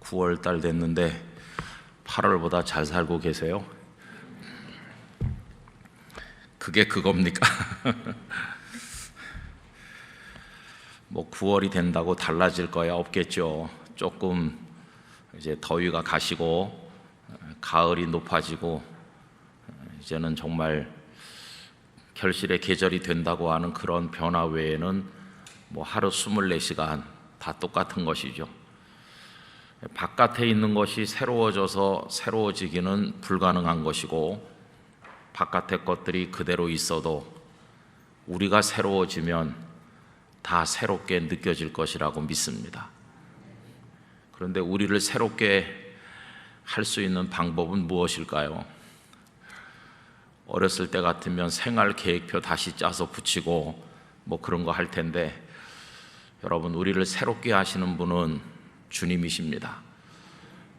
9월 달 됐는데 8월보다 잘 살고 계세요? 그게 그겁니까? 뭐 9월이 된다고 달라질 거야 없겠죠. 조금 이제 더위가 가시고 가을이 높아지고 이제는 정말 결실의 계절이 된다고 하는 그런 변화 외에는 뭐 하루 24시간 다 똑같은 것이죠. 바깥에 있는 것이 새로워져서 새로워지기는 불가능한 것이고, 바깥의 것들이 그대로 있어도 우리가 새로워지면 다 새롭게 느껴질 것이라고 믿습니다. 그런데 우리를 새롭게 할 수 있는 방법은 무엇일까요? 어렸을 때 같으면 생활 계획표 다시 짜서 붙이고 뭐 그런 거 할 텐데, 여러분, 우리를 새롭게 하시는 분은 주님이십니다.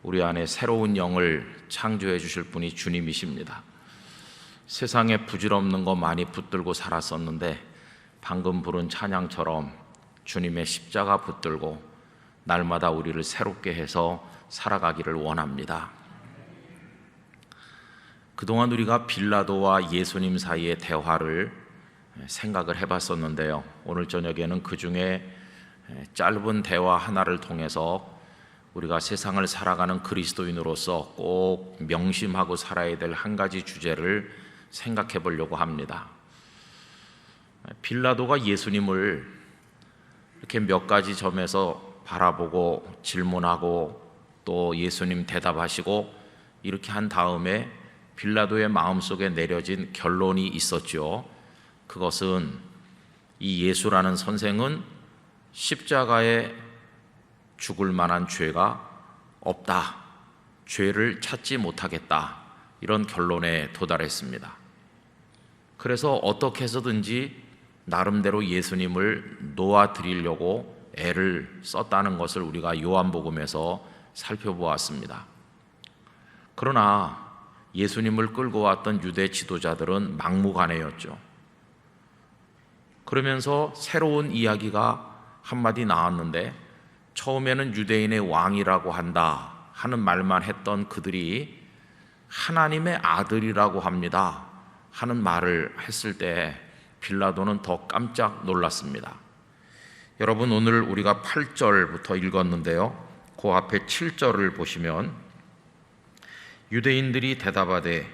우리 안에 새로운 영을 창조해 주실 분이 주님이십니다. 세상에 부질없는 거 많이 붙들고 살았었는데 방금 부른 찬양처럼 주님의 십자가 붙들고 날마다 우리를 새롭게 해서 살아가기를 원합니다. 그동안 우리가 빌라도와 예수님 사이의 대화를 생각을 해봤었는데요, 오늘 저녁에는 그 중에 짧은 대화 하나를 통해서 우리가 세상을 살아가는 그리스도인으로서 꼭 명심하고 살아야 될 한 가지 주제를 생각해 보려고 합니다. 빌라도가 예수님을 이렇게 몇 가지 점에서 바라보고 질문하고 또 예수님 대답하시고 이렇게 한 다음에 빌라도의 마음속에 내려진 결론이 있었죠. 그것은 이 예수라는 선생은 십자가에 죽을 만한 죄가 없다, 죄를 찾지 못하겠다, 이런 결론에 도달했습니다. 그래서 어떻게 해서든지 나름대로 예수님을 놓아드리려고 애를 썼다는 것을 우리가 요한복음에서 살펴보았습니다. 그러나 예수님을 끌고 왔던 유대 지도자들은 막무가내였죠. 그러면서 새로운 이야기가 한마디 나왔는데, 처음에는 유대인의 왕이라고 한다 하는 말만 했던 그들이 하나님의 아들이라고 합니다 하는 말을 했을 때 빌라도는 더 깜짝 놀랐습니다. 여러분, 오늘 우리가 8절부터 읽었는데요, 그 앞에 7절을 보시면 유대인들이 대답하되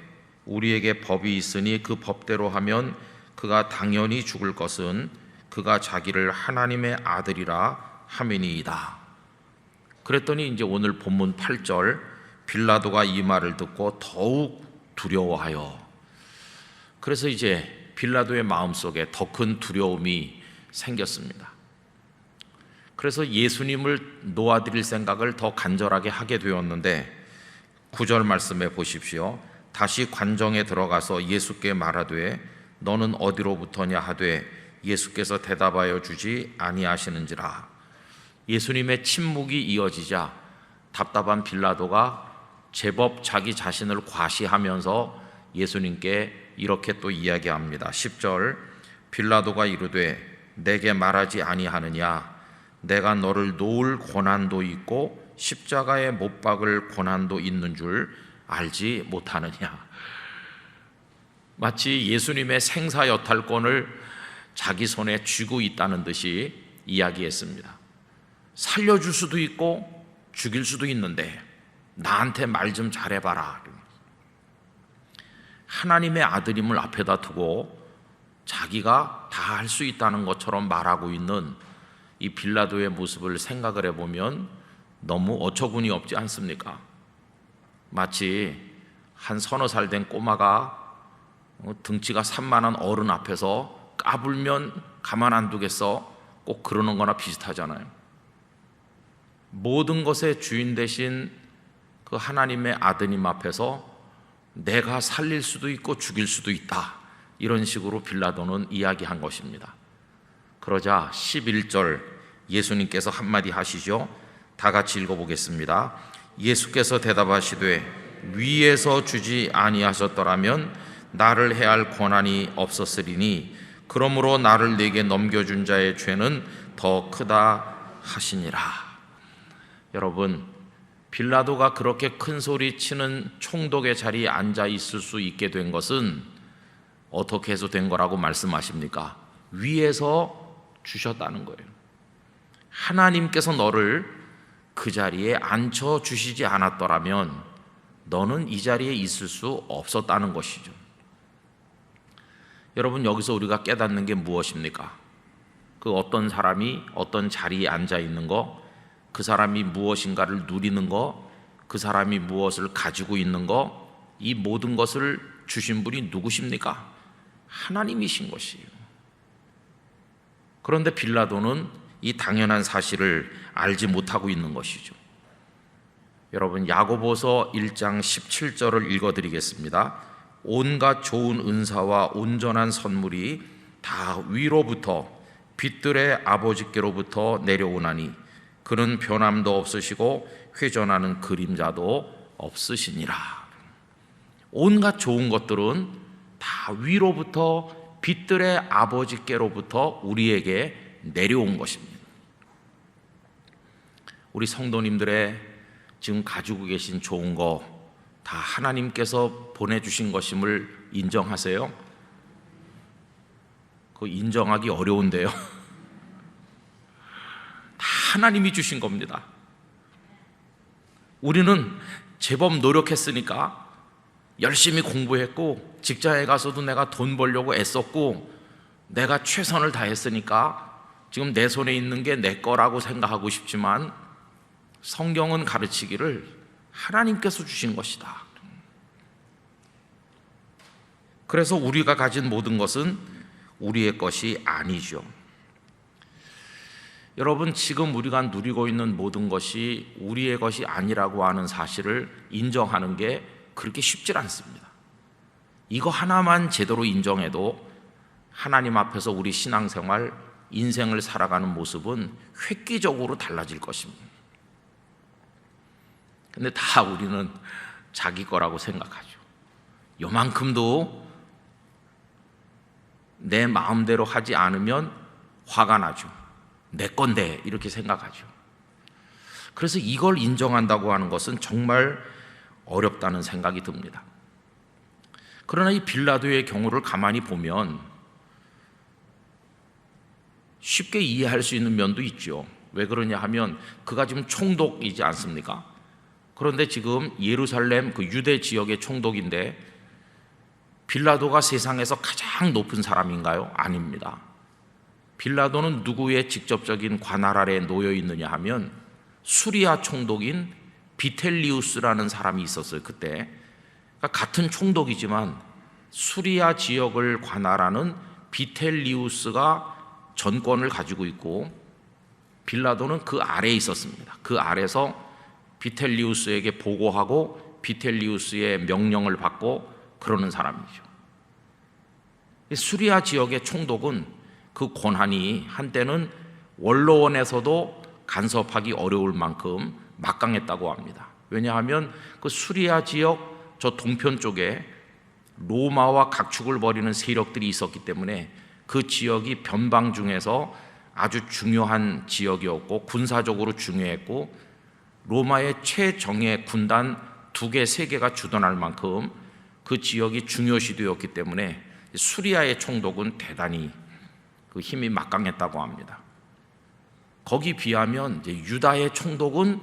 우리에게 법이 있으니 그 법대로 하면 그가 당연히 죽을 것은 그가 자기를 하나님의 아들이라 함이니이다. 그랬더니 이제 오늘 본문 8절, 빌라도가 이 말을 듣고 더욱 두려워하여, 그래서 이제 빌라도의 마음속에 더 큰 두려움이 생겼습니다. 그래서 예수님을 놓아드릴 생각을 더 간절하게 하게 되었는데, 9절 말씀해 보십시오. 다시 관정에 들어가서 예수께 말하되 너는 어디로부터냐 하되 예수께서 대답하여 주지 아니하시는지라. 예수님의 침묵이 이어지자 답답한 빌라도가 제법 자기 자신을 과시하면서 예수님께 이렇게 또 이야기합니다. 10절, 빌라도가 이르되 내게 말하지 아니하느냐, 내가 너를 놓을 고난도 있고 십자가에 못 박을 고난도 있는 줄 알지 못하느냐. 마치 예수님의 생사여탈권을 자기 손에 쥐고 있다는 듯이 이야기했습니다. 살려줄 수도 있고 죽일 수도 있는데 나한테 말 좀 잘해봐라. 하나님의 아들임을 앞에다 두고 자기가 다 할 수 있다는 것처럼 말하고 있는 이 빌라도의 모습을 생각을 해보면 너무 어처구니 없지 않습니까? 마치 한 서너 살 된 꼬마가 등치가 산만한 어른 앞에서 까불면 가만 안 두겠어, 꼭 그러는 거나 비슷하잖아요. 모든 것의 주인 되신 그 하나님의 아드님 앞에서 내가 살릴 수도 있고 죽일 수도 있다, 이런 식으로 빌라도는 이야기한 것입니다. 그러자 11절 예수님께서 한마디 하시죠. 다 같이 읽어보겠습니다. 예수께서 대답하시되 위에서 주지 아니하셨더라면 나를 해할 권한이 없었으리니 그러므로 나를 네게 넘겨준 자의 죄는 더 크다 하시니라. 여러분, 빌라도가 그렇게 큰 소리 치는 총독의 자리에 앉아 있을 수 있게 된 것은 어떻게 해서 된 거라고 말씀하십니까? 위에서 주셨다는 거예요. 하나님께서 너를 그 자리에 앉혀 주시지 않았더라면 너는 이 자리에 있을 수 없었다는 것이죠. 여러분, 여기서 우리가 깨닫는 게 무엇입니까? 그 어떤 사람이 어떤 자리에 앉아 있는 거, 그 사람이 무엇인가를 누리는 거, 그 사람이 무엇을 가지고 있는 거, 이 모든 것을 주신 분이 누구십니까? 하나님이신 것이에요. 그런데 빌라도는 이 당연한 사실을 알지 못하고 있는 것이죠. 여러분, 야고보서 1장 17절을 읽어드리겠습니다. 온갖 좋은 은사와 온전한 선물이 다 위로부터 빛들의 아버지께로부터 내려오나니 그는 변함도 없으시고 회전하는 그림자도 없으시니라. 온갖 좋은 것들은 다 위로부터 빛들의 아버지께로부터 우리에게 내려온 것입니다. 우리 성도님들의 지금 가지고 계신 좋은 거 다 하나님께서 보내주신 것임을 인정하세요? 그거 인정하기 어려운데요. 다 하나님이 주신 겁니다. 우리는 제법 노력했으니까, 열심히 공부했고, 직장에 가서도 내가 돈 벌려고 애썼고, 내가 최선을 다했으니까 지금 내 손에 있는 게 내 거라고 생각하고 싶지만, 성경은 가르치기를 하나님께서 주신 것이다. 그래서 우리가 가진 모든 것은 우리의 것이 아니죠. 여러분, 지금 우리가 누리고 있는 모든 것이 우리의 것이 아니라고 하는 사실을 인정하는 게 그렇게 쉽지 않습니다. 이거 하나만 제대로 인정해도 하나님 앞에서 우리 신앙생활, 인생을 살아가는 모습은 획기적으로 달라질 것입니다. 근데 다 우리는 자기 거라고 생각하죠. 요만큼도 내 마음대로 하지 않으면 화가 나죠. 내 건데 이렇게 생각하죠. 그래서 이걸 인정한다고 하는 것은 정말 어렵다는 생각이 듭니다. 그러나 이 빌라도의 경우를 가만히 보면 쉽게 이해할 수 있는 면도 있죠. 왜 그러냐 하면 그가 지금 총독이지 않습니까? 그런데 지금 예루살렘 그 유대 지역의 총독인데 빌라도가 세상에서 가장 높은 사람인가요? 아닙니다. 빌라도는 누구의 직접적인 관할 아래에 놓여 있느냐 하면 수리아 총독인 비텔리우스라는 사람이 있었어요. 그때 그러니까 같은 총독이지만 수리아 지역을 관할하는 비텔리우스가 전권을 가지고 있고 빌라도는 그 아래에 있었습니다. 그 아래에서 비텔리우스에게 보고하고 비텔리우스의 명령을 받고 그러는 사람이죠. 수리아 지역의 총독은 그 권한이 한때는 원로원에서도 간섭하기 어려울 만큼 막강했다고 합니다. 왜냐하면 그 수리아 지역 저 동편 쪽에 로마와 각축을 벌이는 세력들이 있었기 때문에 그 지역이 변방 중에서 아주 중요한 지역이었고 군사적으로 중요했고 로마의 최정예 군단 2개, 3개가 주둔할 만큼 그 지역이 중요시되었기 때문에 수리아의 총독은 대단히 그 힘이 막강했다고 합니다. 거기 비하면 이제 유다의 총독은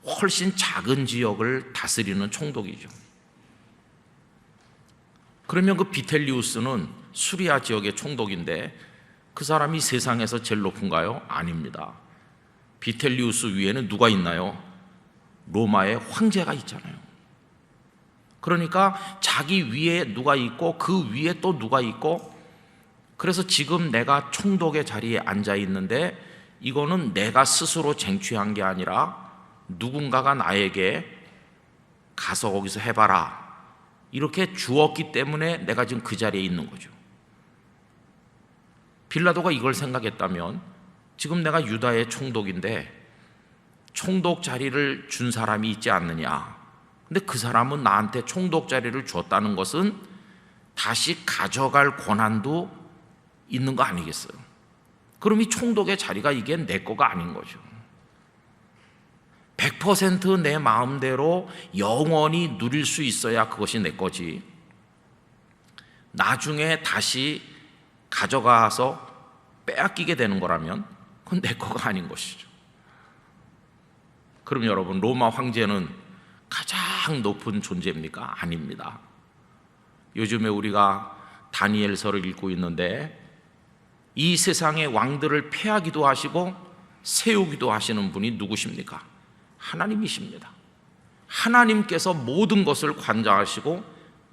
훨씬 작은 지역을 다스리는 총독이죠. 그러면 그 비텔리우스는 수리아 지역의 총독인데 그 사람이 세상에서 제일 높은가요? 아닙니다. 비텔리우스 위에는 누가 있나요? 로마의 황제가 있잖아요. 그러니까 자기 위에 누가 있고 그 위에 또 누가 있고, 그래서 지금 내가 총독의 자리에 앉아 있는데 이거는 내가 스스로 쟁취한 게 아니라 누군가가 나에게 가서 거기서 해봐라 이렇게 주었기 때문에 내가 지금 그 자리에 있는 거죠. 빌라도가 이걸 생각했다면 지금 내가 유다의 총독인데 총독 자리를 준 사람이 있지 않느냐. 근데 그 사람은 나한테 총독 자리를 줬다는 것은 다시 가져갈 권한도 있는 거 아니겠어요? 그럼 이 총독의 자리가 이게 내 거가 아닌 거죠. 100% 내 마음대로 영원히 누릴 수 있어야 그것이 내 거지, 나중에 다시 가져가서 빼앗기게 되는 거라면 그건 내 거가 아닌 것이죠. 그럼 여러분, 로마 황제는 가장 높은 존재입니까? 아닙니다. 요즘에 우리가 다니엘서를 읽고 있는데 이 세상의 왕들을 패하기도 하시고 세우기도 하시는 분이 누구십니까? 하나님이십니다. 하나님께서 모든 것을 관장하시고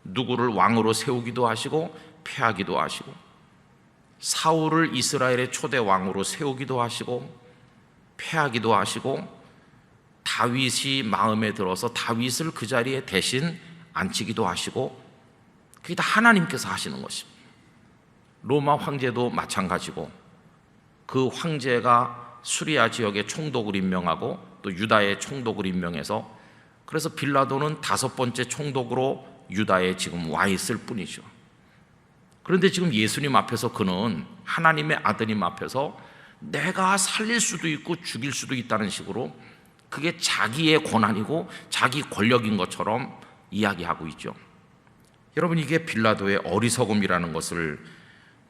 누구를 왕으로 세우기도 하시고 패하기도 하시고, 사울을 이스라엘의 초대 왕으로 세우기도 하시고 패하기도 하시고, 다윗이 마음에 들어서 다윗을 그 자리에 대신 앉히기도 하시고, 그게 다 하나님께서 하시는 것입니다. 로마 황제도 마찬가지고, 그 황제가 수리아 지역의 총독을 임명하고 또 유다의 총독을 임명해서, 그래서 빌라도는 5번째 총독으로 유다에 지금 와 있을 뿐이죠. 그런데 지금 예수님 앞에서 그는 하나님의 아드님 앞에서 내가 살릴 수도 있고 죽일 수도 있다는 식으로 그게 자기의 권한이고 자기 권력인 것처럼 이야기하고 있죠. 여러분, 이게 빌라도의 어리석음이라는 것을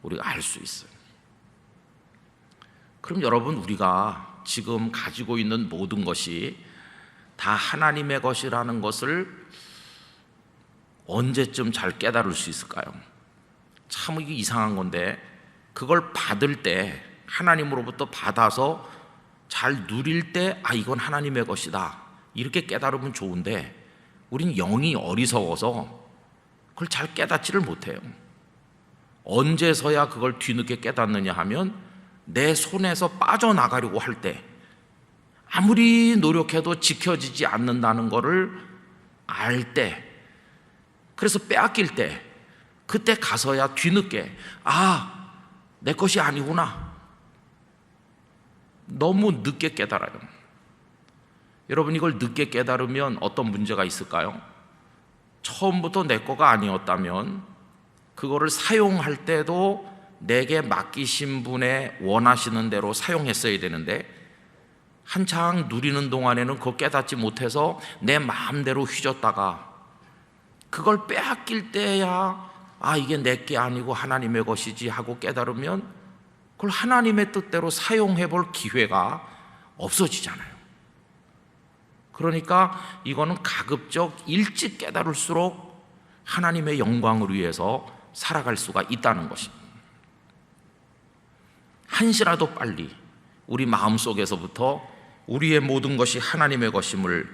우리가 알 수 있어요. 그럼 여러분, 우리가 지금 가지고 있는 모든 것이 다 하나님의 것이라는 것을 언제쯤 잘 깨달을 수 있을까요? 참 이게 이상한 건데, 그걸 받을 때, 하나님으로부터 받아서 잘 누릴 때, 아, 이건 하나님의 것이다, 이렇게 깨달으면 좋은데, 우린 영이 어리석어서 그걸 잘 깨닫지를 못해요. 언제서야 그걸 뒤늦게 깨닫느냐 하면, 내 손에서 빠져나가려고 할 때, 아무리 노력해도 지켜지지 않는다는 것을 알 때, 그래서 빼앗길 때, 그때 가서야 뒤늦게, 아, 내 것이 아니구나, 너무 늦게 깨달아요. 여러분, 이걸 늦게 깨달으면 어떤 문제가 있을까요? 처음부터 내 거가 아니었다면 그거를 사용할 때도 내게 맡기신 분의 원하시는 대로 사용했어야 되는데, 한창 누리는 동안에는 그거 깨닫지 못해서 내 마음대로 휘젓다가 그걸 빼앗길 때야, 아, 이게 내 게 아니고 하나님의 것이지 하고 깨달으면 그걸 하나님의 뜻대로 사용해 볼 기회가 없어지잖아요. 그러니까 이거는 가급적 일찍 깨달을수록 하나님의 영광을 위해서 살아갈 수가 있다는 것입니다. 한시라도 빨리 우리 마음속에서부터 우리의 모든 것이 하나님의 것임을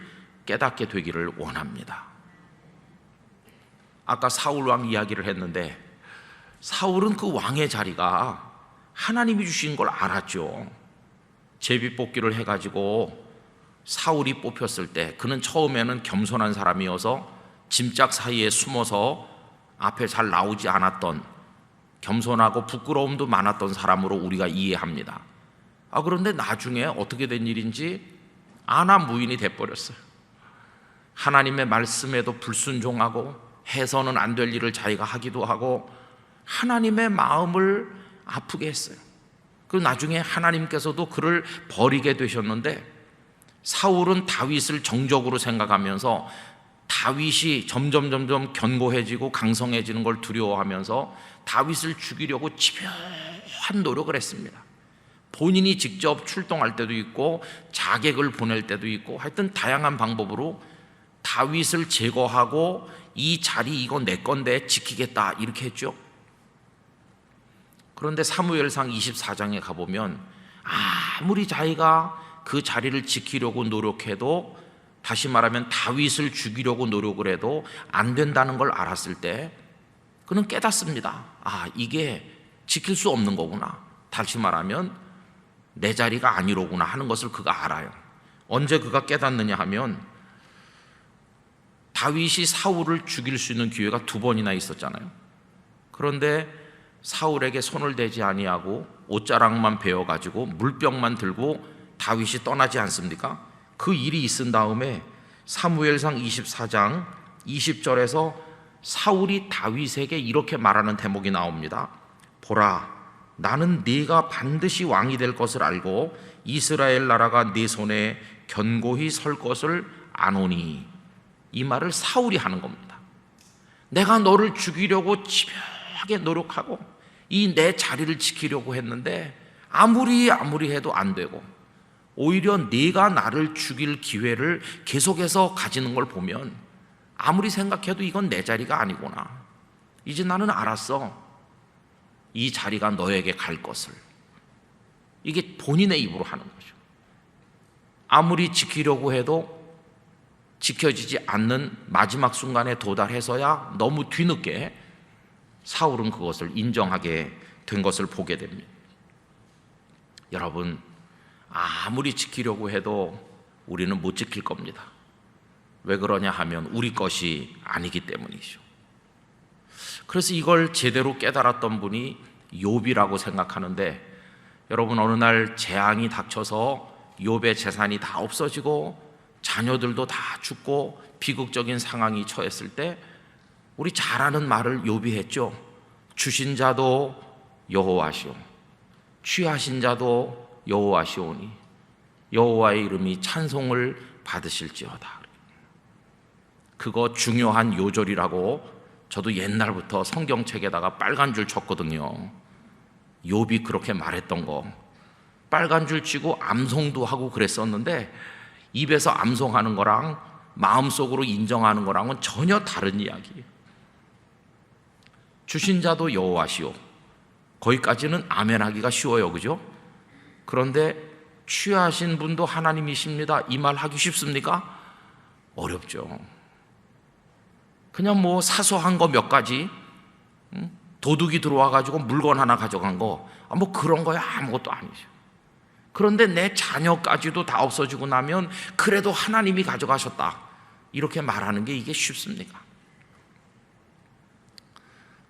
깨닫게 되기를 원합니다. 아까 사울 왕 이야기를 했는데, 사울은 그 왕의 자리가 하나님이 주신 걸 알았죠. 제비뽑기를 해가지고 사울이 뽑혔을 때, 그는 처음에는 겸손한 사람이어서 짐짝 사이에 숨어서 앞에 잘 나오지 않았던, 겸손하고 부끄러움도 많았던 사람으로 우리가 이해합니다. 그런데 나중에 어떻게 된 일인지 아나 무인이 돼버렸어요. 하나님의 말씀에도 불순종하고 해서는 안 될 일을 자기가 하기도 하고 하나님의 마음을 아프게 했어요. 그리고 나중에 하나님께서도 그를 버리게 되셨는데, 사울은 다윗을 정적으로 생각하면서 다윗이 점점 견고해지고 강성해지는 걸 두려워하면서 다윗을 죽이려고 집요한 노력을 했습니다. 본인이 직접 출동할 때도 있고 자객을 보낼 때도 있고, 하여튼 다양한 방법으로 다윗을 제거하고 이 자리 이거 내 건데 지키겠다, 이렇게 했죠. 그런데 사무엘상 24장에 가보면 아무리 자기가 그 자리를 지키려고 노력해도, 다시 말하면 다윗을 죽이려고 노력을 해도 안 된다는 걸 알았을 때 그는 깨닫습니다. 아, 이게 지킬 수 없는 거구나, 다시 말하면 내 자리가 아니로구나 하는 것을 그가 알아요. 언제 그가 깨닫느냐 하면, 다윗이 사울을 죽일 수 있는 기회가 2번이나 있었잖아요. 그런데 사울에게 손을 대지 아니하고 옷자락만 베어가지고 물병만 들고 다윗이 떠나지 않습니까? 그 일이 있은 다음에 사무엘상 24장 20절에서 사울이 다윗에게 이렇게 말하는 대목이 나옵니다. 보라, 나는 네가 반드시 왕이 될 것을 알고 이스라엘 나라가 네 손에 견고히 설 것을 아노니, 이 말을 사울이 하는 겁니다. 내가 너를 죽이려고 집요하게 노력하고 이 내 자리를 지키려고 했는데 아무리 해도 안 되고, 오히려 네가 나를 죽일 기회를 계속해서 가지는 걸 보면 아무리 생각해도 이건 내 자리가 아니구나. 이제 나는 알았어. 이 자리가 너에게 갈 것을. 이게 본인의 입으로 하는 거죠. 아무리 지키려고 해도 지켜지지 않는 마지막 순간에 도달해서야 너무 뒤늦게 사울은 그것을 인정하게 된 것을 보게 됩니다. 여러분, 아무리 지키려고 해도 우리는 못 지킬 겁니다. 왜 그러냐 하면 우리 것이 아니기 때문이죠. 그래서 이걸 제대로 깨달았던 분이 욥이라고 생각하는데, 여러분, 어느 날 재앙이 닥쳐서 욥의 재산이 다 없어지고 자녀들도 다 죽고 비극적인 상황이 처했을 때 우리 잘 아는 말을 욥이 했죠. 주신 자도 여호와시오, 취하신 자도 여호와시오니 여호와의 이름이 찬송을 받으실지어다. 그거 중요한 요절이라고 저도 옛날부터 성경책에다가 빨간 줄 쳤거든요. 욥이 그렇게 말했던 거 빨간 줄 치고 암송도 하고 그랬었는데, 입에서 암송하는 거랑 마음속으로 인정하는 거랑은 전혀 다른 이야기예요. 주신 자도 여호와시오, 거기까지는 아멘하기가 쉬워요, 그죠? 그런데 취하신 분도 하나님이십니다, 이 말 하기 쉽습니까? 어렵죠. 그냥 뭐 사소한 거 몇 가지, 도둑이 들어와가지고 물건 하나 가져간 거, 뭐 그런 거야 아무것도 아니죠. 그런데 내 자녀까지도 다 없어지고 나면 그래도 하나님이 가져가셨다, 이렇게 말하는 게 이게 쉽습니까?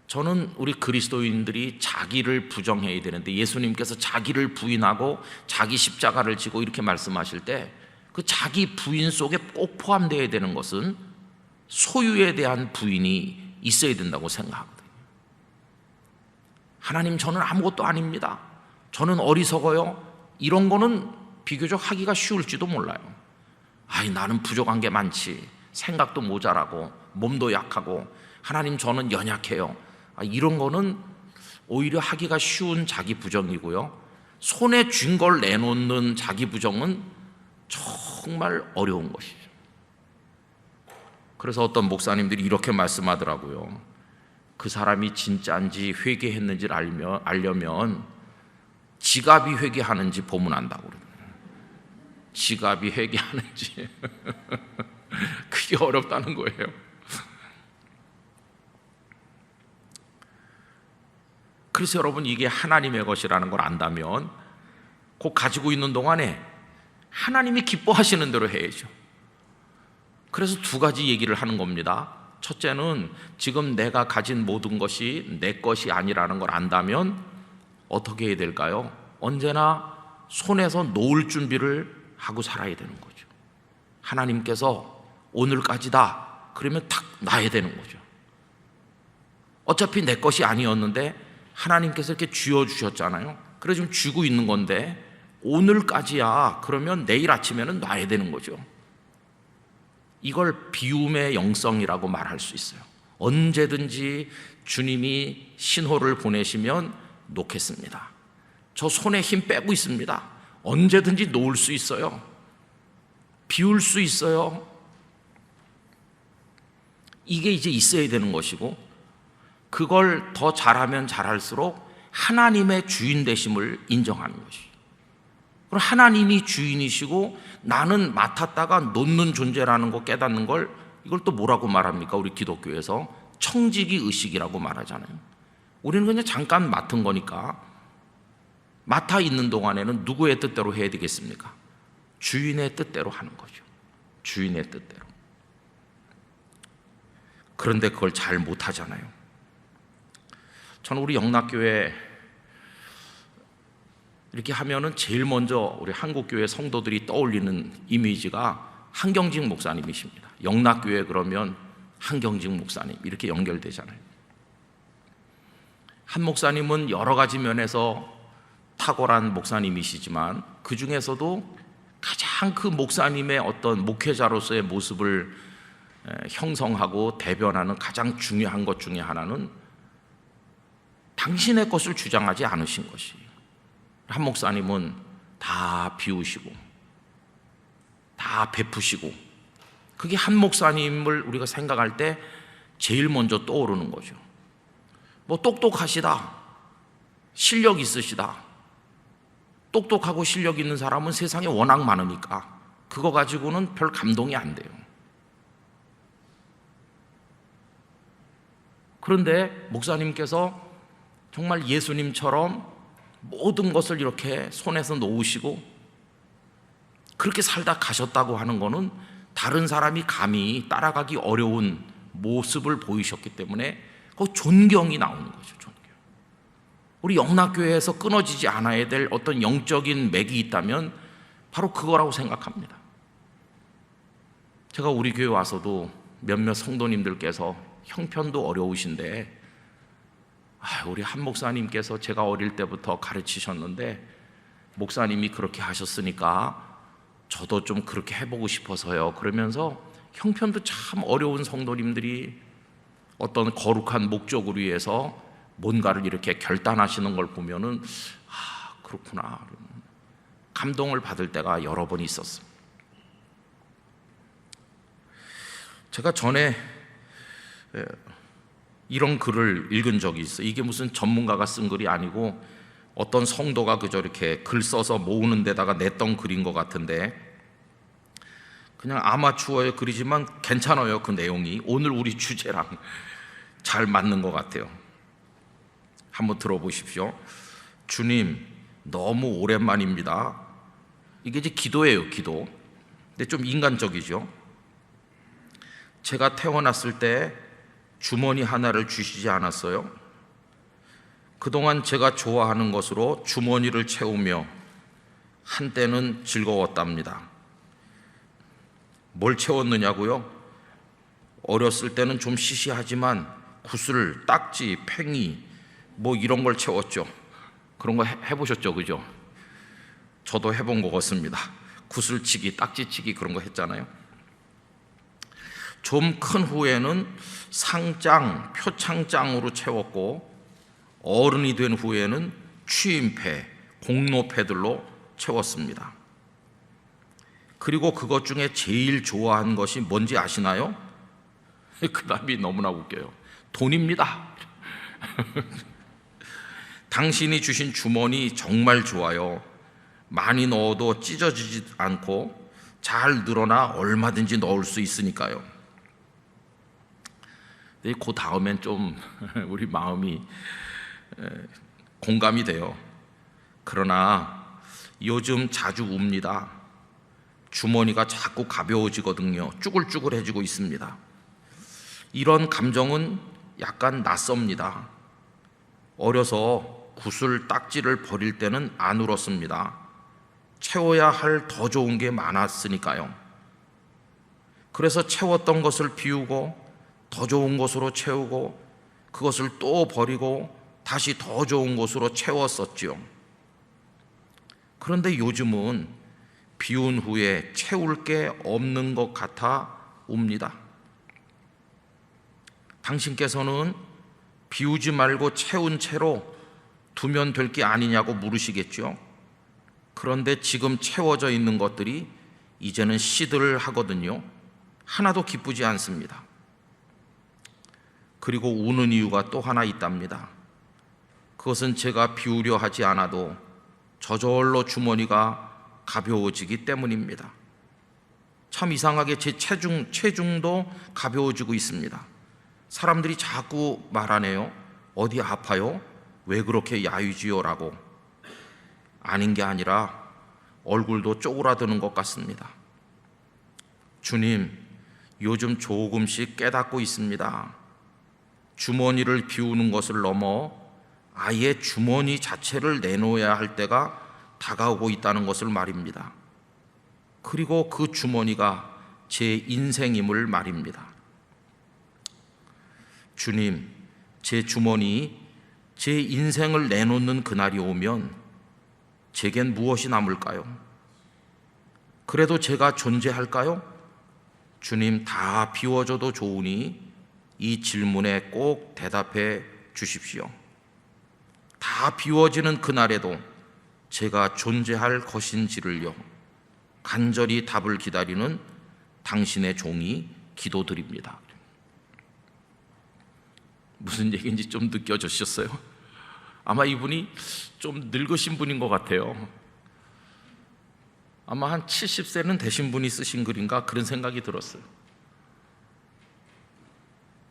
저는 우리 그리스도인들이 자기를 부정해야 되는데, 예수님께서 자기를 부인하고 자기 십자가를 지고 이렇게 말씀하실 때 그 자기 부인 속에 꼭 포함되어야 되는 것은 소유에 대한 부인이 있어야 된다고 생각하거든요. 하나님, 저는 아무것도 아닙니다, 저는 어리석어요, 이런 거는 비교적 하기가 쉬울지도 몰라요. 나는 부족한 게 많지, 생각도 모자라고 몸도 약하고, 하나님 저는 연약해요, 이런 거는 오히려 하기가 쉬운 자기 부정이고요, 손에 쥔 걸 내놓는 자기 부정은 정말 어려운 것이죠. 그래서 어떤 목사님들이 이렇게 말씀하더라고요. 그 사람이 진짜인지 회개했는지를 알려면 지갑이 회개하는지 보면 안다고 그래요. 지갑이 회개하는지 그게 어렵다는 거예요. 그래서 여러분, 이게 하나님의 것이라는 걸 안다면 곧 가지고 있는 동안에 하나님이 기뻐하시는 대로 해야죠. 그래서 두 가지 얘기를 하는 겁니다. 첫째는 지금 내가 가진 모든 것이 내 것이 아니라는 걸 안다면 어떻게 해야 될까요? 언제나 손에서 놓을 준비를 하고 살아야 되는 거죠. 하나님께서 오늘까지다 그러면 탁 놔야 되는 거죠. 어차피 내 것이 아니었는데 하나님께서 이렇게 쥐어주셨잖아요. 그래서 지금 쥐고 있는 건데 오늘까지야 그러면 내일 아침에는 놔야 되는 거죠. 이걸 비움의 영성이라고 말할 수 있어요. 언제든지 주님이 신호를 보내시면 놓겠습니다. 저 손에 힘 빼고 있습니다. 언제든지 놓을 수 있어요. 비울 수 있어요. 이게 이제 있어야 되는 것이고, 그걸 더 잘하면 잘할수록 하나님의 주인 되심을 인정하는 것이죠. 그럼 하나님이 주인이시고 나는 맡았다가 놓는 존재라는 거 깨닫는 걸, 이걸 또 뭐라고 말합니까? 우리 기독교에서 청지기 의식이라고 말하잖아요. 우리는 그냥 잠깐 맡은 거니까 맡아 있는 동안에는 누구의 뜻대로 해야 되겠습니까? 주인의 뜻대로 하는 거죠. 주인의 뜻대로. 그런데 그걸 잘 못하잖아요. 저는 우리 영락교회 이렇게 하면은 제일 먼저 우리 한국교회 성도들이 떠올리는 이미지가 한경직 목사님이십니다. 영락교회 그러면 한경직 목사님 이렇게 연결되잖아요. 한 목사님은 여러 가지 면에서 탁월한 목사님이시지만 그 중에서도 가장 그 목사님의 어떤 목회자로서의 모습을 형성하고 대변하는 가장 중요한 것 중에 하나는 당신의 것을 주장하지 않으신 것이. 한 목사님은 다 비우시고 다 베푸시고, 그게 한 목사님을 우리가 생각할 때 제일 먼저 떠오르는 거죠. 뭐 똑똑하시다, 실력 있으시다. 똑똑하고 실력 있는 사람은 세상에 워낙 많으니까 그거 가지고는 별 감동이 안 돼요. 그런데 목사님께서 정말 예수님처럼 모든 것을 이렇게 손에서 놓으시고 그렇게 살다 가셨다고 하는 것은 다른 사람이 감히 따라가기 어려운 모습을 보이셨기 때문에 그 존경이 나오는 거죠. 존경. 우리 영락교회에서 끊어지지 않아야 될 어떤 영적인 맥이 있다면 바로 그거라고 생각합니다. 제가 우리 교회 와서도 몇몇 성도님들께서 형편도 어려우신데, 우리 한 목사님께서 제가 어릴 때부터 가르치셨는데 목사님이 그렇게 하셨으니까 저도 좀 그렇게 해보고 싶어서요, 그러면서 형편도 참 어려운 성도님들이 어떤 거룩한 목적을 위해서 뭔가를 이렇게 결단하시는 걸 보면은 그렇구나, 감동을 받을 때가 여러 번 있었습니다. 제가 전에 이런 글을 읽은 적이 있어요. 이게 무슨 전문가가 쓴 글이 아니고 어떤 성도가 그저 이렇게 글 써서 모으는 데다가 냈던 글인 것 같은데, 그냥 아마추어의 글이지만 괜찮아요. 그 내용이 오늘 우리 주제랑 잘 맞는 것 같아요. 한번 들어보십시오. 주님, 너무 오랜만입니다. 이게 이제 기도예요, 기도. 근데 좀 인간적이죠. 제가 태어났을 때 주머니 하나를 주시지 않았어요? 그동안 제가 좋아하는 것으로 주머니를 채우며 한때는 즐거웠답니다. 뭘 채웠느냐고요? 어렸을 때는 좀 시시하지만 구슬, 딱지, 팽이 뭐 이런 걸 채웠죠. 그런 거 해보셨죠, 그죠? 저도 해본 것 같습니다. 구슬치기, 딱지치기 그런 거 했잖아요. 좀 큰 후에는 상장, 표창장으로 채웠고, 어른이 된 후에는 취임패, 공로패들로 채웠습니다. 그리고 그것 중에 제일 좋아한 것이 뭔지 아시나요? 그 답이 너무나 웃겨요. 돈입니다. 당신이 주신 주머니 정말 좋아요. 많이 넣어도 찢어지지 않고 잘 늘어나 얼마든지 넣을 수 있으니까요. 근데 그 다음엔 좀 우리 마음이 공감이 돼요. 그러나 요즘 자주 웁니다. 주머니가 자꾸 가벼워지거든요. 쭈글쭈글해지고 있습니다. 이런 감정은 약간 낯섭니다. 어려서 구슬, 딱지를 버릴 때는 안 울었습니다. 채워야 할 더 좋은 게 많았으니까요. 그래서 채웠던 것을 비우고 더 좋은 것으로 채우고 그것을 또 버리고 다시 더 좋은 것으로 채웠었지요. 그런데 요즘은 비운 후에 채울 게 없는 것 같아 옵니다. 당신께서는 비우지 말고 채운 채로 두면 될 게 아니냐고 물으시겠죠. 그런데 지금 채워져 있는 것들이 이제는 시들하거든요. 하나도 기쁘지 않습니다. 그리고 우는 이유가 또 하나 있답니다. 그것은 제가 비우려 하지 않아도 저절로 주머니가 가벼워지기 때문입니다. 참 이상하게 제 체중도 가벼워지고 있습니다. 사람들이 자꾸 말하네요. 어디 아파요? 왜 그렇게 야위지요? 라고. 아닌 게 아니라 얼굴도 쪼그라드는 것 같습니다. 주님, 요즘 조금씩 깨닫고 있습니다. 주머니를 비우는 것을 넘어 아예 주머니 자체를 내놓아야 할 때가 다가오고 있다는 것을 말입니다. 그리고 그 주머니가 제 인생임을 말입니다. 주님, 제 주머니, 제 인생을 내놓는 그날이 오면 제겐 무엇이 남을까요? 그래도 제가 존재할까요? 주님, 다 비워줘도 좋으니 이 질문에 꼭 대답해 주십시오. 다 비워지는 그날에도 제가 존재할 것인지를요, 간절히 답을 기다리는 당신의 종이 기도드립니다. 무슨 얘기인지 좀 느껴지셨어요? 아마 이분이 좀 늙으신 분인 것 같아요. 아마 한 70세는 되신 분이 쓰신 글인가 그런 생각이 들었어요.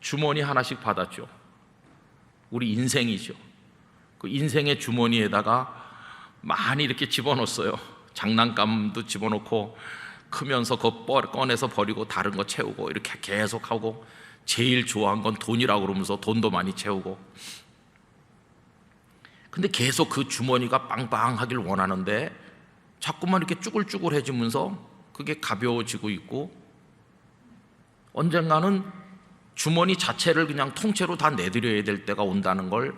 주머니 하나씩 받았죠. 우리 인생이죠. 그 인생의 주머니에다가 많이 이렇게 집어넣었어요. 장난감도 집어넣고 크면서 그거 꺼내서 버리고 다른 거 채우고 이렇게 계속 하고, 제일 좋아한 건 돈이라고 그러면서 돈도 많이 채우고. 근데 계속 그 주머니가 빵빵하길 원하는데 자꾸만 이렇게 쭈글쭈글해지면서 그게 가벼워지고 있고, 언젠가는 주머니 자체를 그냥 통째로 다 내드려야 될 때가 온다는 걸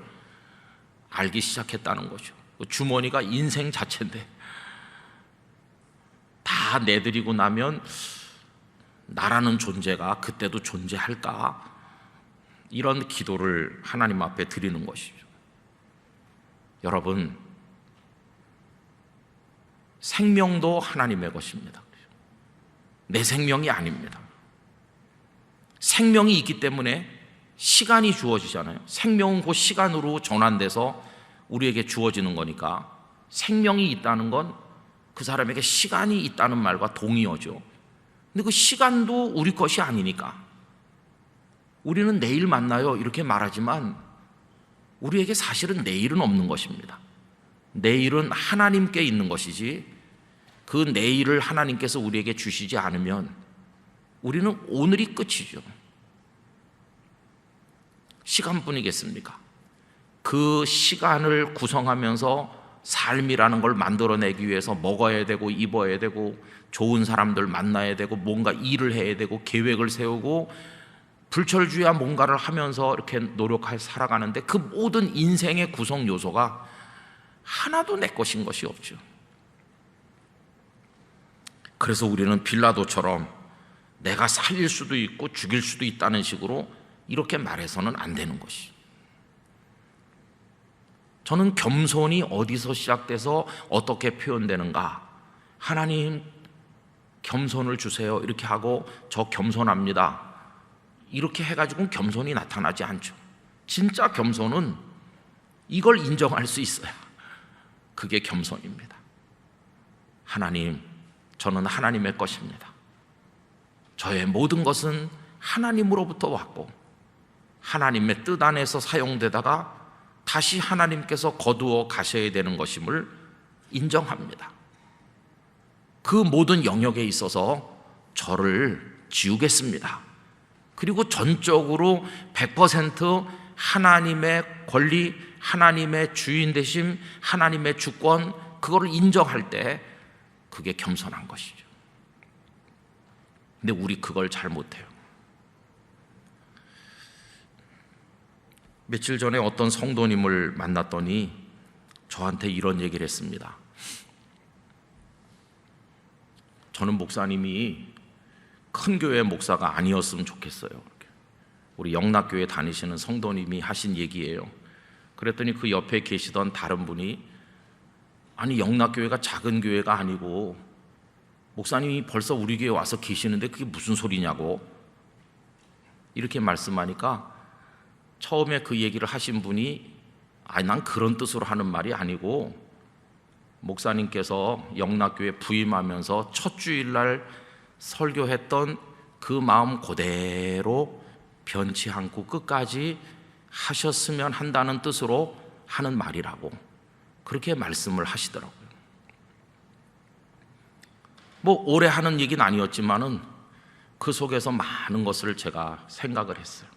알기 시작했다는 거죠. 주머니가 인생 자체인데 다 내드리고 나면 나라는 존재가 그때도 존재할까? 이런 기도를 하나님 앞에 드리는 것이죠. 여러분, 생명도 하나님의 것입니다. 내 생명이 아닙니다. 생명이 있기 때문에 시간이 주어지잖아요. 생명은 곧 시간으로 전환돼서 우리에게 주어지는 거니까, 생명이 있다는 건 그 사람에게 시간이 있다는 말과 동의어죠. 근데 그 시간도 우리 것이 아니니까 우리는 내일 만나요 이렇게 말하지만 우리에게 사실은 내일은 없는 것입니다. 내일은 하나님께 있는 것이지, 그 내일을 하나님께서 우리에게 주시지 않으면 우리는 오늘이 끝이죠. 시간뿐이겠습니까? 그 시간을 구성하면서 삶이라는 걸 만들어내기 위해서 먹어야 되고 입어야 되고 좋은 사람들 만나야 되고 뭔가 일을 해야 되고 계획을 세우고 불철주야 뭔가를 하면서 이렇게 노력해 살아가는데, 그 모든 인생의 구성 요소가 하나도 내 것인 것이 없죠. 그래서 우리는 빌라도처럼 내가 살릴 수도 있고 죽일 수도 있다는 식으로 이렇게 말해서는 안 되는 것이죠. 저는 겸손이 어디서 시작돼서 어떻게 표현되는가, 하나님 겸손을 주세요 이렇게 하고 저 겸손합니다 이렇게 해가지고는 겸손이 나타나지 않죠. 진짜 겸손은 이걸 인정할 수 있어야 그게 겸손입니다. 하나님, 저는 하나님의 것입니다. 저의 모든 것은 하나님으로부터 왔고 하나님의 뜻 안에서 사용되다가 다시 하나님께서 거두어 가셔야 되는 것임을 인정합니다. 그 모든 영역에 있어서 저를 지우겠습니다. 그리고 전적으로 100% 하나님의 권리, 하나님의 주인 되심, 하나님의 주권, 그거를 인정할 때 그게 겸손한 것이죠. 근데 우리 그걸 잘 못해요. 며칠 전에 어떤 성도님을 만났더니 저한테 이런 얘기를 했습니다. 저는 목사님이 큰 교회 목사가 아니었으면 좋겠어요. 우리 영락교회 다니시는 성도님이 하신 얘기예요. 그랬더니 그 옆에 계시던 다른 분이, 아니 영락교회가 작은 교회가 아니고 목사님이 벌써 우리 교회 와서 계시는데 그게 무슨 소리냐고 이렇게 말씀하니까, 처음에 그 얘기를 하신 분이 아니 난 그런 뜻으로 하는 말이 아니고 목사님께서 영락교회 부임하면서 첫 주일날 설교했던 그 마음 그대로 변치 않고 끝까지 하셨으면 한다는 뜻으로 하는 말이라고 그렇게 말씀을 하시더라고요. 뭐 오래 하는 얘기는 아니었지만은 그 속에서 많은 것을 제가 생각을 했어요.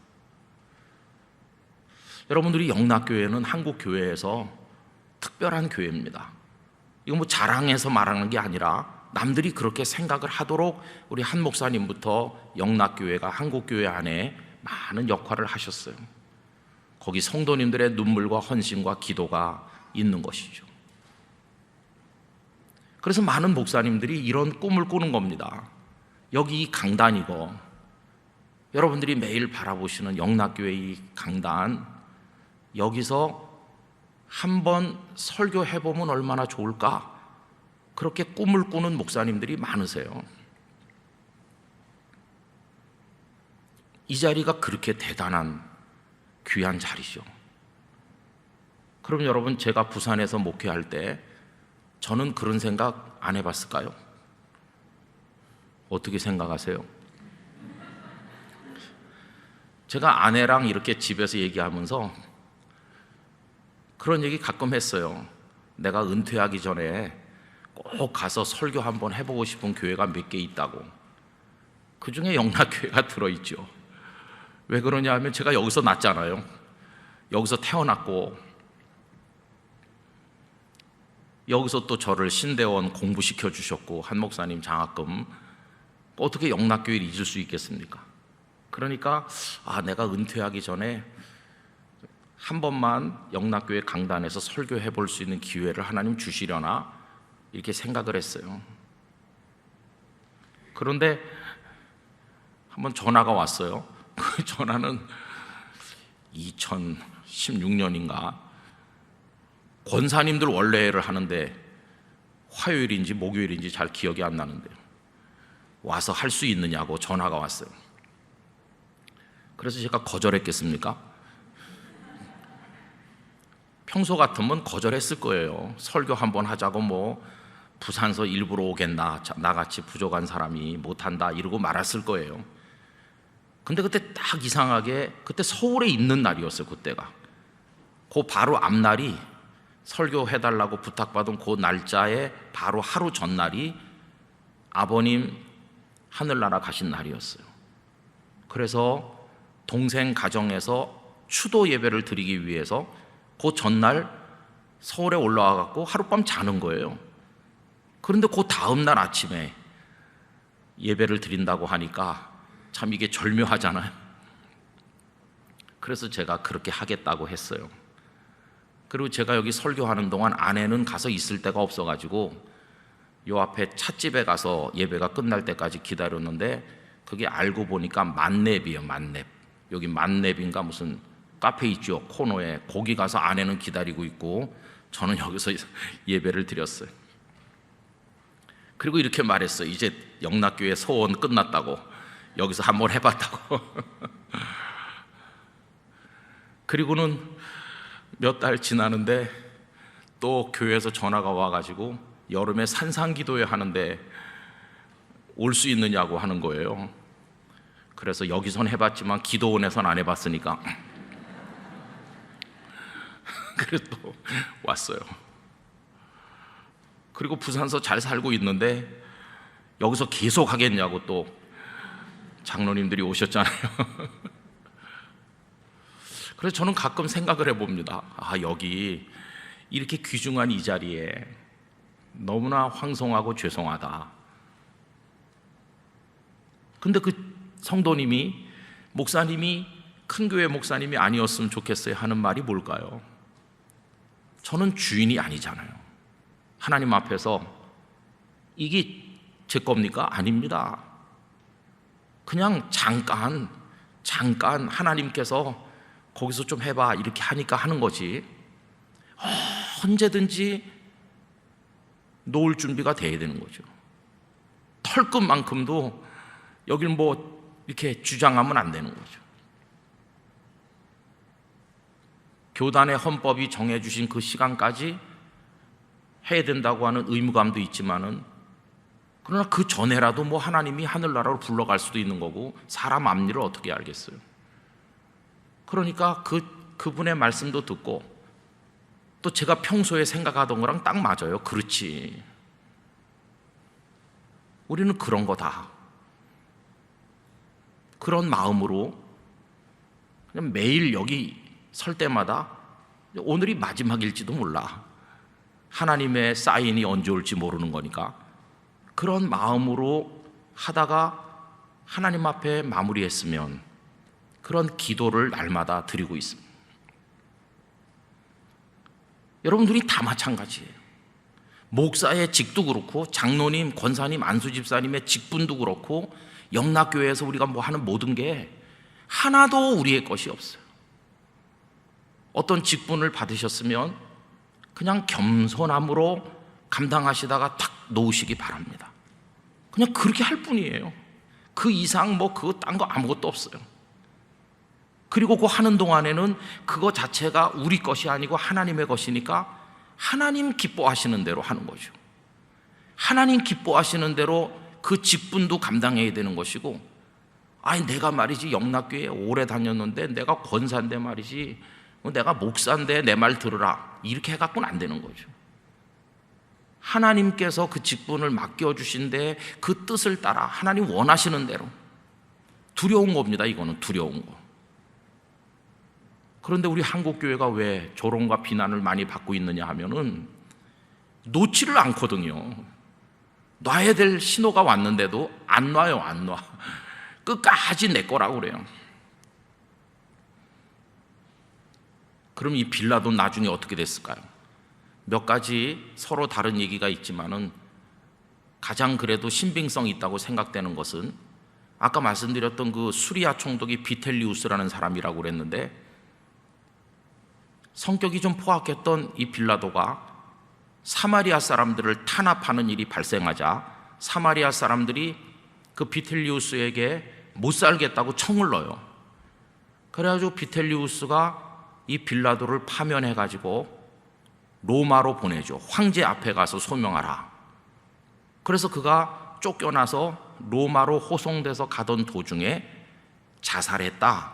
여러분들이 영락교회는 한국 교회에서 특별한 교회입니다. 이거 뭐 자랑해서 말하는 게 아니라 남들이 그렇게 생각을 하도록 우리 한 목사님부터 영락교회가 한국교회 안에 많은 역할을 하셨어요. 거기 성도님들의 눈물과 헌신과 기도가 있는 것이죠. 그래서 많은 목사님들이 이런 꿈을 꾸는 겁니다. 여기 이 강단이고 여러분들이 매일 바라보시는 영락교회 이 강단, 여기서 한번 설교해보면 얼마나 좋을까? 그렇게 꿈을 꾸는 목사님들이 많으세요. 이 자리가 그렇게 대단한 귀한 자리죠. 그럼 여러분, 제가 부산에서 목회할 때 저는 그런 생각 안 해봤을까요? 어떻게 생각하세요? 제가 아내랑 이렇게 집에서 얘기하면서 그런 얘기 가끔 했어요. 내가 은퇴하기 전에 꼭 가서 설교 한번 해보고 싶은 교회가 몇 개 있다고. 그 중에 영락교회가 들어있죠. 왜 그러냐 하면 제가 여기서 났잖아요. 여기서 태어났고 여기서 또 저를 신대원 공부시켜 주셨고 한 목사님 장학금, 어떻게 영락교회를 잊을 수 있겠습니까? 그러니까 내가 은퇴하기 전에 한 번만 영락교회 강단에서 설교해 볼 수 있는 기회를 하나님 주시려나 이렇게 생각을 했어요. 그런데 한번 전화가 왔어요. 그 전화는 2016년인가 권사님들 원래를 하는데 화요일인지 목요일인지 잘 기억이 안 나는데요. 와서 할 수 있느냐고 전화가 왔어요. 그래서 제가 거절했겠습니까? 평소 같으면 거절했을 거예요. 설교 한번 하자고 뭐 부산서 일부러 오겠나, 나같이 부족한 사람이 못한다 이러고 말았을 거예요. 근데 그때 딱 이상하게 그때 서울에 있는 날이었어요. 그때가 그 바로 앞날이 설교해달라고 부탁받은 그 날짜에 바로 하루 전날이 아버님 하늘나라 가신 날이었어요. 그래서 동생 가정에서 추도 예배를 드리기 위해서 그 전날 서울에 올라와 갖고 하룻밤 자는 거예요. 그런데 그 다음날 아침에 예배를 드린다고 하니까 참 이게 절묘하잖아요. 그래서 제가 그렇게 하겠다고 했어요. 그리고 제가 여기 설교하는 동안 아내는 가서 있을 데가 없어가지고 요 앞에 찻집에 가서 예배가 끝날 때까지 기다렸는데 그게 알고 보니까 만렙이에요. 만렙. 여기 만렙인가 무슨 카페 있죠. 코너에. 거기 가서 아내는 기다리고 있고 저는 여기서 예배를 드렸어요. 그리고 이렇게 말했어요. 이제 영락교회 소원 끝났다고. 여기서 한번 해봤다고. 그리고는 몇 달 지나는데 또 교회에서 전화가 와가지고 여름에 산상기도회 하는데 올 수 있느냐고 하는 거예요. 그래서 여기선 해봤지만 기도원에선 안 해봤으니까 그래서 또 왔어요. 그리고 부산서 잘 살고 있는데 여기서 계속 하겠냐고 또 장로님들이 오셨잖아요. 그래서 저는 가끔 생각을 해봅니다. 여기 이렇게 귀중한 이 자리에 너무나 황송하고 죄송하다. 근데 그 성도님이, 목사님이 큰 교회 목사님이 아니었으면 좋겠어요 하는 말이 뭘까요? 저는 주인이 아니잖아요. 하나님 앞에서 이게 제 겁니까? 아닙니다. 그냥 잠깐 하나님께서 거기서 좀 해봐 이렇게 하니까 하는 거지. 언제든지 놓을 준비가 돼야 되는 거죠. 털끝만큼도 여길 뭐 이렇게 주장하면 안 되는 거죠. 교단의 헌법이 정해주신 그 시간까지 해야 된다고 하는 의무감도 있지만은, 그러나 그 전에라도 뭐 하나님이 하늘나라로 불러갈 수도 있는 거고 사람 앞일을 어떻게 알겠어요. 그러니까 그분의 말씀도 듣고 또 제가 평소에 생각하던 거랑 딱 맞아요. 그렇지, 우리는 그런 거다. 그런 마음으로 그냥 매일 여기 설 때마다 오늘이 마지막일지도 몰라, 하나님의 사인이 언제 올지 모르는 거니까 그런 마음으로 하다가 하나님 앞에 마무리했으면 그런 기도를 날마다 드리고 있습니다. 여러분들이 다 마찬가지예요. 목사의 직도 그렇고 장로님, 권사님, 안수집사님의 직분도 그렇고 영락교회에서 우리가 뭐 하는 모든 게 하나도 우리의 것이 없어요. 어떤 직분을 받으셨으면 그냥 겸손함으로 감당하시다가 탁 놓으시기 바랍니다. 그냥 그렇게 할 뿐이에요. 그 이상 뭐 그거 딴 거 아무것도 없어요. 그리고 그 하는 동안에는 그거 자체가 우리 것이 아니고 하나님의 것이니까 하나님 기뻐하시는 대로 하는 거죠. 하나님 기뻐하시는 대로 그 직분도 감당해야 되는 것이고, 아니 내가 말이지 영락교회에 오래 다녔는데 내가 권사인데 말이지 내가 목사인데 내 말 들으라 이렇게 해갖고는 안 되는 거죠. 하나님께서 그 직분을 맡겨주신데 그 뜻을 따라 하나님 원하시는 대로. 두려운 겁니다. 이거는 두려운 거. 그런데 우리 한국교회가 왜 조롱과 비난을 많이 받고 있느냐 하면은 놓지를 않거든요. 놔야 될 신호가 왔는데도 안 놔요. 안 놔. 끝까지 내 거라고 그래요. 그럼 이 빌라도 나중에 어떻게 됐을까요? 몇 가지 서로 다른 얘기가 있지만은 가장 그래도 신빙성이 있다고 생각되는 것은 아까 말씀드렸던 그 수리아 총독이 비텔리우스라는 사람이라고 그랬는데, 성격이 좀 포악했던 이 빌라도가 사마리아 사람들을 탄압하는 일이 발생하자 사마리아 사람들이 그 비텔리우스에게 못 살겠다고 청을 넣어요. 그래가지고 비텔리우스가 이 빌라도를 파면해가지고 로마로 보내죠. 황제 앞에 가서 소명하라. 그래서 그가 쫓겨나서 로마로 호송돼서 가던 도중에 자살했다.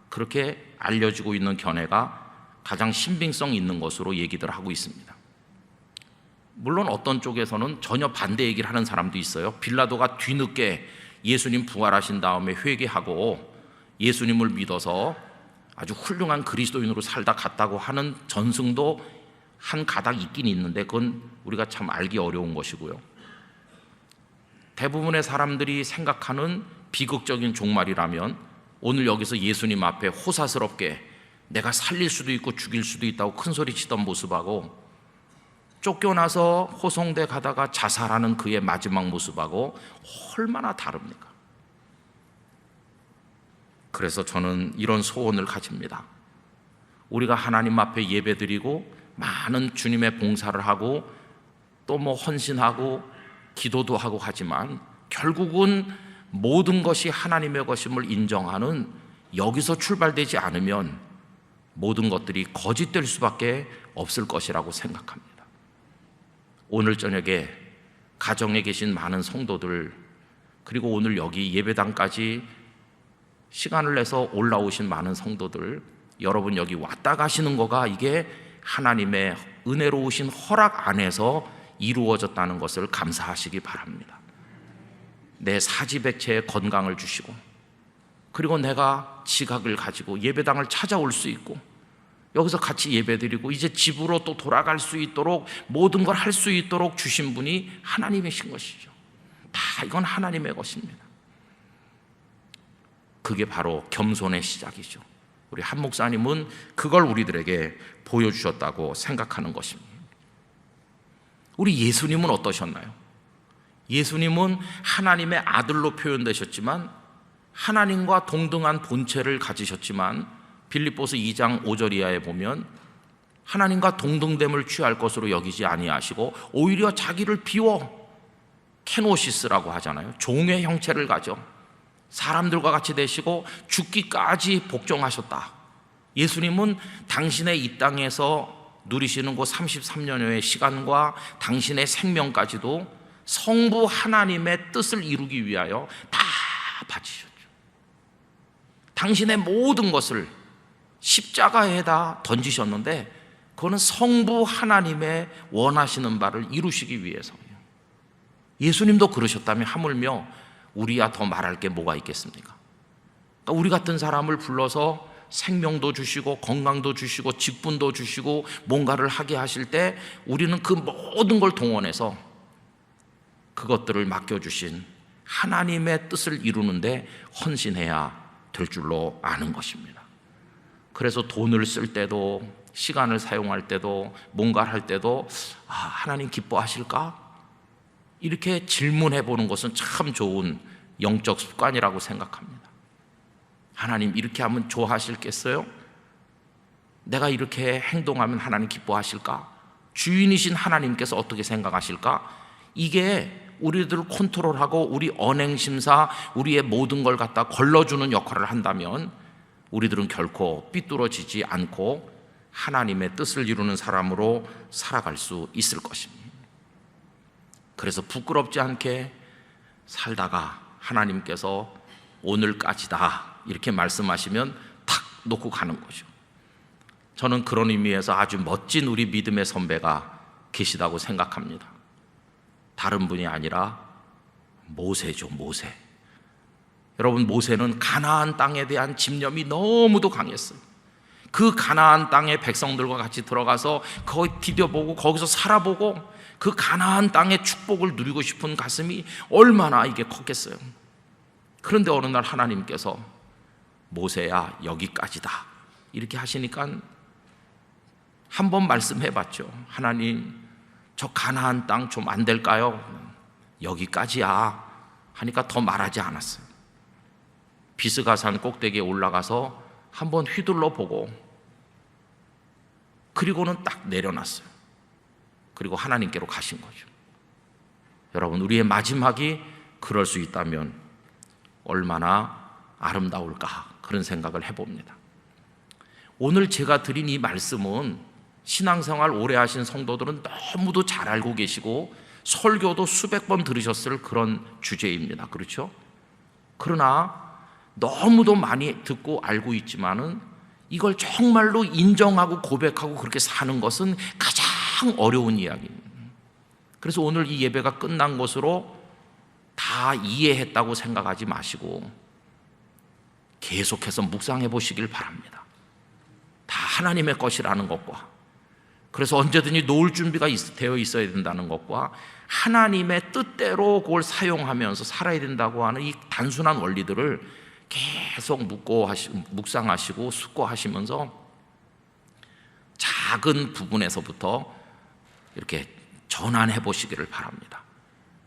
그렇게 알려지고 있는 견해가 가장 신빙성 있는 것으로 얘기들 하고 있습니다. 물론 어떤 쪽에서는 전혀 반대 얘기를 하는 사람도 있어요. 빌라도가 뒤늦게 예수님 부활하신 다음에 회개하고 예수님을 믿어서 아주 훌륭한 그리스도인으로 살다 갔다고 하는 전승도 한 가닥 있긴 있는데 그건 우리가 참 알기 어려운 것이고요. 대부분의 사람들이 생각하는 비극적인 종말이라면 오늘 여기서 예수님 앞에 호사스럽게 내가 살릴 수도 있고 죽일 수도 있다고 큰소리치던 모습하고 쫓겨나서 호송돼 가다가 자살하는 그의 마지막 모습하고 얼마나 다릅니까? 그래서 저는 이런 소원을 가집니다. 우리가 하나님 앞에 예배드리고 많은 주님의 봉사를 하고 또 뭐 헌신하고 기도도 하고 하지만 결국은 모든 것이 하나님의 것임을 인정하는 여기서 출발되지 않으면 모든 것들이 거짓될 수밖에 없을 것이라고 생각합니다. 오늘 저녁에 가정에 계신 많은 성도들, 그리고 오늘 여기 예배당까지 시간을 내서 올라오신 많은 성도들, 여러분 여기 왔다 가시는 거가 이게 하나님의 은혜로우신 허락 안에서 이루어졌다는 것을 감사하시기 바랍니다. 내 사지백체의 건강을 주시고, 그리고 내가 지각을 가지고 예배당을 찾아올 수 있고 여기서 같이 예배드리고 이제 집으로 또 돌아갈 수 있도록 모든 걸 할 수 있도록 주신 분이 하나님이신 것이죠. 다 이건 하나님의 것입니다. 그게 바로 겸손의 시작이죠. 우리 한 목사님은 그걸 우리들에게 보여주셨다고 생각하는 것입니다. 우리 예수님은 어떠셨나요? 예수님은 하나님의 아들로 표현되셨지만 하나님과 동등한 본체를 가지셨지만 빌립보서 2장 5절 이하에 보면 하나님과 동등됨을 취할 것으로 여기지 아니하시고 오히려 자기를 비워 케노시스라고 하잖아요. 종의 형체를 가져 사람들과 같이 되시고 죽기까지 복종하셨다. 예수님은 당신의 이 땅에서 누리시는 그 33년여의 시간과 당신의 생명까지도 성부 하나님의 뜻을 이루기 위하여 다 바치셨죠. 당신의 모든 것을 십자가에다 던지셨는데 그거는 성부 하나님의 원하시는 바를 이루시기 위해서예요. 예수님도 그러셨다면 하물며 우리야 더 말할 게 뭐가 있겠습니까? 그러니까 우리 같은 사람을 불러서 생명도 주시고 건강도 주시고 직분도 주시고 뭔가를 하게 하실 때 우리는 그 모든 걸 동원해서 그것들을 맡겨주신 하나님의 뜻을 이루는데 헌신해야 될 줄로 아는 것입니다. 그래서 돈을 쓸 때도 시간을 사용할 때도 뭔가를 할 때도 하나님 기뻐하실까? 이렇게 질문해 보는 것은 참 좋은 영적 습관이라고 생각합니다. 하나님 이렇게 하면 좋아하실겠어요? 내가 이렇게 행동하면 하나님 기뻐하실까? 주인이신 하나님께서 어떻게 생각하실까? 이게 우리들을 컨트롤하고 우리 언행심사, 우리의 모든 걸 갖다 걸러주는 역할을 한다면 우리들은 결코 삐뚤어지지 않고 하나님의 뜻을 이루는 사람으로 살아갈 수 있을 것입니다. 그래서 부끄럽지 않게 살다가 하나님께서 오늘까지다 이렇게 말씀하시면 탁 놓고 가는 거죠. 저는 그런 의미에서 아주 멋진 우리 믿음의 선배가 계시다고 생각합니다. 다른 분이 아니라 모세죠. 모세. 여러분, 모세는 가나안 땅에 대한 집념이 너무도 강했어요. 그 가나안 땅에 백성들과 같이 들어가서 거기 디뎌보고 거기서 살아보고 그 가나안 땅의 축복을 누리고 싶은 가슴이 얼마나 이게 컸겠어요. 그런데 어느 날 하나님께서 모세야 여기까지다 이렇게 하시니까 한번 말씀해 봤죠. 하나님 저 가나안 땅 좀 안 될까요? 여기까지야 하니까 더 말하지 않았어요. 비스가산 꼭대기에 올라가서 한번 휘둘러 보고 그리고는 딱 내려놨어요. 그리고 하나님께로 가신 거죠. 여러분, 우리의 마지막이 그럴 수 있다면 얼마나 아름다울까 그런 생각을 해봅니다. 오늘 제가 드린 이 말씀은 신앙생활 오래 하신 성도들은 너무도 잘 알고 계시고 설교도 수백 번 들으셨을 그런 주제입니다. 그렇죠? 그러나 너무도 많이 듣고 알고 있지만은 이걸 정말로 인정하고 고백하고 그렇게 사는 것은 가장 어려운 이야기입니다. 그래서 오늘 이 예배가 끝난 것으로 다 이해했다고 생각하지 마시고 계속해서 묵상해 보시길 바랍니다. 다 하나님의 것이라는 것과, 그래서 언제든지 놓을 준비가 되어 있어야 된다는 것과, 하나님의 뜻대로 그걸 사용하면서 살아야 된다고 하는 이 단순한 원리들을 계속 묵상하시고 숙고하시면서 작은 부분에서부터 이렇게 전환해 보시기를 바랍니다.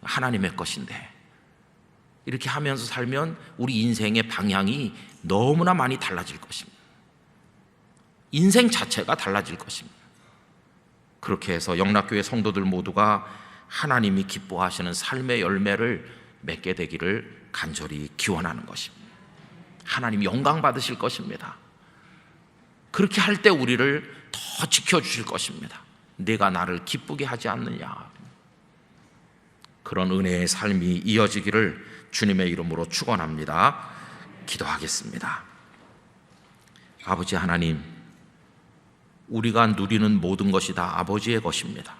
하나님의 것인데 이렇게 하면서 살면 우리 인생의 방향이 너무나 많이 달라질 것입니다. 인생 자체가 달라질 것입니다. 그렇게 해서 영락교회 성도들 모두가 하나님이 기뻐하시는 삶의 열매를 맺게 되기를 간절히 기원하는 것입니다. 하나님 영광 받으실 것입니다. 그렇게 할 때 우리를 더 지켜주실 것입니다. 내가 나를 기쁘게 하지 않느냐. 그런 은혜의 삶이 이어지기를 주님의 이름으로 축원합니다. 기도하겠습니다. 아버지 하나님, 우리가 누리는 모든 것이 다 아버지의 것입니다.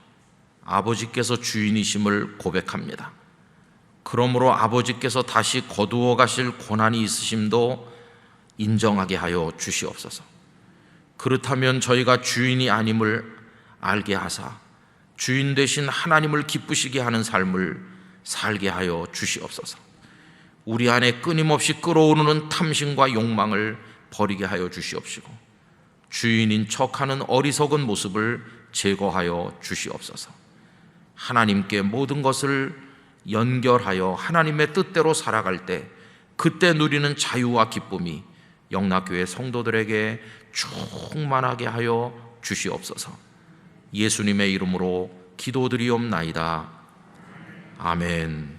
아버지께서 주인이심을 고백합니다. 그러므로 아버지께서 다시 거두어 가실 권한이 있으심도 인정하게 하여 주시옵소서. 그렇다면 저희가 주인이 아님을 알게 하사 주인 되신 하나님을 기쁘시게 하는 삶을 살게 하여 주시옵소서. 우리 안에 끊임없이 끓어오르는 탐심과 욕망을 버리게 하여 주시옵시고 주인인 척하는 어리석은 모습을 제거하여 주시옵소서. 하나님께 모든 것을 연결하여 하나님의 뜻대로 살아갈 때 그때 누리는 자유와 기쁨이 영락교회 성도들에게 충만하게 하여 주시옵소서. 예수님의 이름으로 기도드리옵나이다. 아멘.